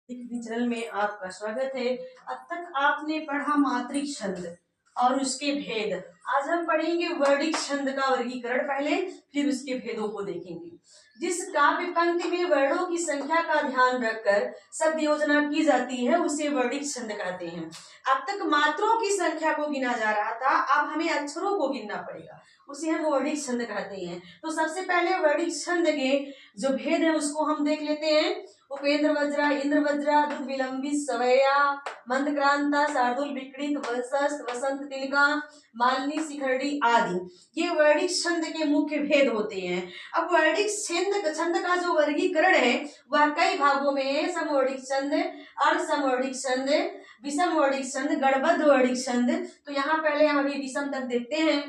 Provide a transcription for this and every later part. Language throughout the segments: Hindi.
चैनल में आपका स्वागत है। अब तक आपने पढ़ा मात्रिक छंद और उसके भेद। आज हम पढ़ेंगे वर्णिक छंद का वर्गीकरण पहले, फिर उसके भेदों को देखेंगे। जिस काव्य पंक्ति में वर्णों की संख्या का ध्यान रखकर शब्द योजना की जाती है उसे वर्णिक छंद कहते हैं। अब तक मात्रों की संख्या को गिना जा रहा था, अब हमें अक्षरों को गिनना पड़ेगा, उसे हम वर्णिक छंद कहते हैं। तो सबसे पहले वर्णिक छंद के जो भेद है उसको हम देख लेते हैं। उपेंद्र वज्रा, इंद्र वज्रा, द्रुत विलंबित, सवैया, मंदक्रांता, शार्दुल विकृत, वंशस्थ, वसंत तिलका, मालिनी, शिखरडी आदि ये वर्णिक छंद के मुख्य भेद होते हैं। अब वर्णिक छंद का जो वर्गीकरण है वह कई भागों में है। समवर्णिक छंद, अर्ध समवर्णिक छंद, विषम वर्णिक छंद, गणबद्ध वर्णिक छंद। तो यहाँ पहले हम अभी विषम तक देखते हैं।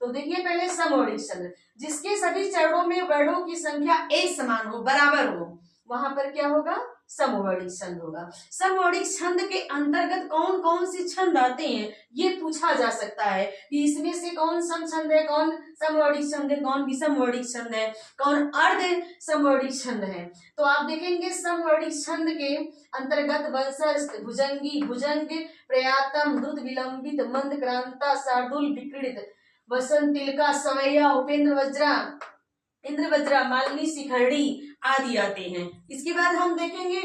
तो देखिए पहले समवर्णिक छंद, जिसके सभी चरणों में वर्णों की संख्या एक समान हो, बराबर हो, वहां पर क्या होगा? समवर्णिक छंद होगा। समवर्णिक छंद के अंतर्गत कौन कौन से छंद आते हैं ये पूछा जा सकता है कि इसमें से कौन सम छंद है, कौन समवर्णिक छंद है, कौन विषम वर्णिक छंद है, कौन अर्ध समवर्णिक छंद है। तो आप देखेंगे समवर्णिक छंद के अंतर्गत वंशस्थ, भुजंगी, भुजंग, प्रयातम, द्रुत विलंबित, मंदक्रांता, शार्दुल विकृत, वसंत तिलका, सवैया, उपेंद्र वज्रा, इंद्र वज्रा, मालिनी, शिखरडी आदि आते हैं। इसके बाद हम देखेंगे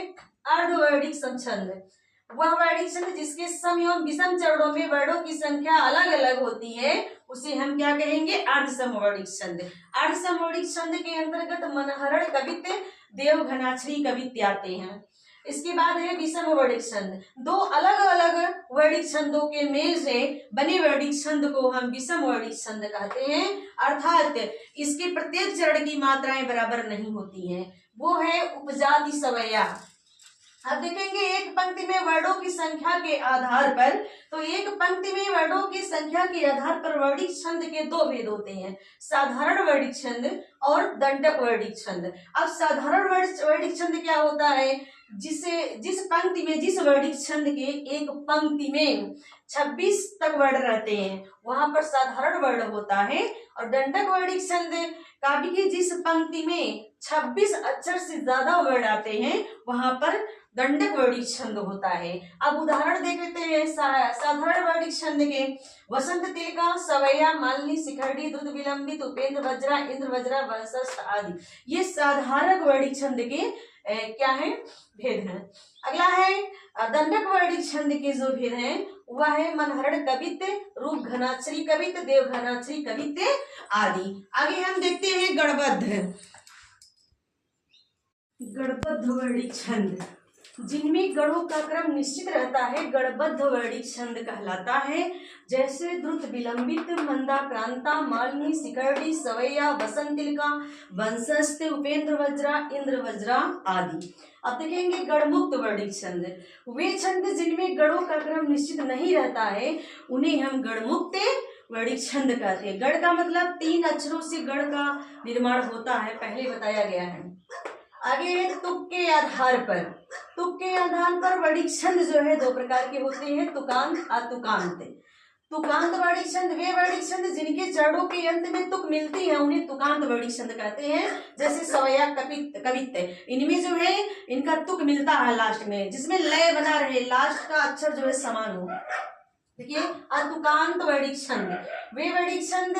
अर्धवर्णिक छंद। वह वर्णिक छंद जिसके सम एवं विषम चरणों में वर्णों की संख्या अलग अलग होती है उसे हम क्या कहेंगे? अर्ध समवर्णिक छंद। अर्ध समवर्णिक छंद के अंतर्गत मनहरण कवित्त, देवघनाक्षरी कवित्त आते हैं। इसके बाद है विषम वर्णिक छंद। दो अलग अलग वर्णिक छंदों के मेल से बने वर्णिक छंद को हम विषम वर्णिक छंद कहते हैं। अर्थात इसके प्रत्येक चरण की मात्राएं बराबर नहीं होती हैं। वो है उपजाति सवैया। अब देखेंगे एक पंक्ति में वर्णों की संख्या के आधार पर, तो एक पंक्ति में वर्णों की संख्या के आधार पर वर्णिक छंद के दो भेद होते हैं, साधारण वर्णिक छंद और दंडक वर्णिक छंद। अब साधारण वर्णिक छंद क्या होता है? जिस पंक्ति में, जिस वर्णिक छंद के एक पंक्ति में 26 तक वर्ण रहते हैं वहां पर साधारण वर्ण होता है। और दंडक वर्णिक छंद काव्य की जिस पंक्ति में 26 अक्षर से ज्यादा वर्ण आते हैं वहां पर दंडक वर्णिक छंद होता है। अब उदाहरण देख लेते हैं साधारण वर्णिक छंद के। वसंत तिलका, सवैया, मालिनी, शिखरडी, द्रुत विलंबित, उपेंद्र वज्रा, इंद्र वज्रा, वंशस्थ आदि ये साधारण वर्णिक छंद के क्या है? भेद हैं। अगला है दंडक वर्णिक छंद के जो भेद हैं वह है मनहरण कवित्त, रूप घनाक्षरी कवित्त, देव घनाक्षरी कवित्त आदि। आगे हम देखते हैं गणबद्ध वर्णिक छंद, जिनमें गणों का क्रम निश्चित रहता है, गणबद्ध वर्णिक छंद कहलाता है। जैसे द्रुत विलंबित, मंदाक्रांता, मालिनी, शिखरडी, सवैया, वसंत तिलका, वंशस्थ, उपेंद्र वज्रा, इंद्र वज्रा आदि। अब देखेंगे गणमुक्त वर्णिक छंद। वे छंद जिनमें गणों का क्रम निश्चित नहीं रहता है उन्हें हम गणमुक्त वर्णिक छंद कहते हैं। गण का मतलब 3 अक्षरों से गण का निर्माण होता है, पहले बताया गया है। आगे है तुक के आधार पर। तुक के आधार पर वर्णिक छंद जो है दो प्रकार के होते हैं, तुकांत, अतुकांत। तुकांत वर्णिक छंद वे वर्णिक छंद जिनके चरणों के अंत में तुक मिलती है उन्हें तुकांत वर्णिक छंद कहते हैं। जैसे सवैया, कवित्त, इनमें जो है इनका तुक मिलता है लास्ट में, जिसमें लय बना रहे, लास्ट का अक्षर जो है समान हो। देखिए अतुकांत वर्णिक छंद वे वर्णिक छंद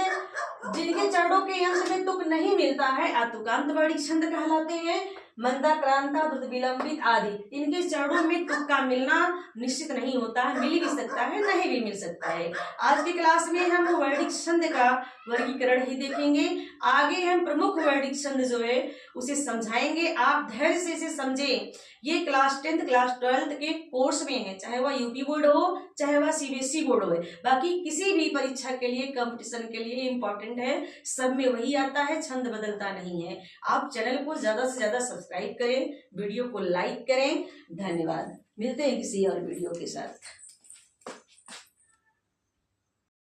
जिनके चरणों के अंत में तुक नहीं मिलता है अतुकांत वर्णिक छंद कहलाते हैं। मंदाक्रांता, द्रुत विलंबित आदि इनके चरणों में तुक का मिलना निश्चित नहीं होता है, मिल भी सकता है, नहीं भी मिल सकता है। आज की क्लास में हम वर्णिक छंद का वर्गीकरण ही देखेंगे। आगे हम प्रमुख वर्णिक छंद जो है उसे समझाएंगे। आप धैर्य से इसे समझें। ये क्लास 10th क्लास 12th के कोर्स में है, चाहे वह यूपी बोर्ड हो चाहे वह सीबीएसई बोर्ड हो। बाकी किसी भी परीक्षा के लिए, कंपटीशन के लिए इम्पोर्टेंट है, सब में वही आता है, छंद बदलता नहीं है। आप चैनल को ज्यादा से ज्यादा सब्सक्राइब करें, वीडियो को लाइक करें। धन्यवाद। मिलते हैं किसी और वीडियो के साथ।